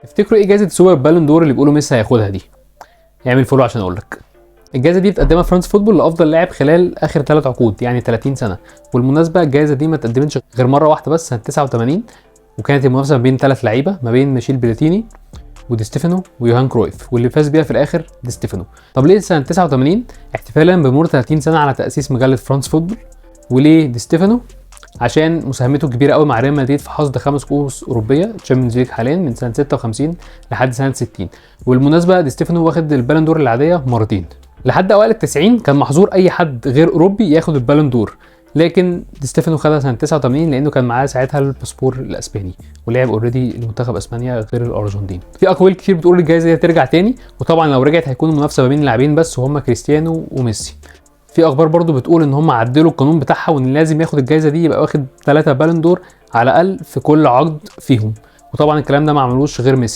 تفتكروا ايه جائزه سوبر بالون دور اللي بيقولوا ميسي هياخدها دي؟ اعمل فولو عشان اقول لك. الجائزه دي بتقدمها فرانس فوتبول لافضل لاعب خلال اخر 3 عقود، يعني 30 سنه. والمناسبه الجائزه دي ما اتقدمتش غير مره واحده بس سنه 89، وكانت المنافسه ما بين 3 لعيبه، ما بين ميشيل بلاتيني ودي ستيفانو ويوهان كرويف، واللي فاز بيها في الاخر دي ستيفانو. طب ليه سنه 89؟ احتفالا بمرور 30 سنه على تاسيس مجله فرانس فوتبول. وليه دي ستيفانو؟ عشان مساهمته كبيره قوي مع ريال مدريد في حصد 5 كؤوس اوروبيه تشامبيونز ليج حاليا من سنه 56 لحد سنه 60. والمناسبه دي ستيفانو واخد البالون دور العاديه مرتين. لحد اوائل ال90 كان محظور اي حد غير اوروبي ياخد البالون دور، لكن دي ستيفانو خدها سنه 89 لانه كان معاه ساعتها الباسبور الاسباني، ولعب اوريدي لمنتخب اسبانيا غير الارجنتين. في اقوال كتير بتقول الجائزه دي هترجع تاني، وطبعا لو رجعت هيكون المنافسه ما بين لاعبين بس وهم كريستيانو وميسي. في اخبار برضو بتقول ان هم عدلوا القانون بتاعها، وان لازم ياخد الجائزه دي يبقى واخد 3 بالون دور على الاقل في كل عقد فيهم، وطبعا الكلام ده ما عملوش غير ميسي.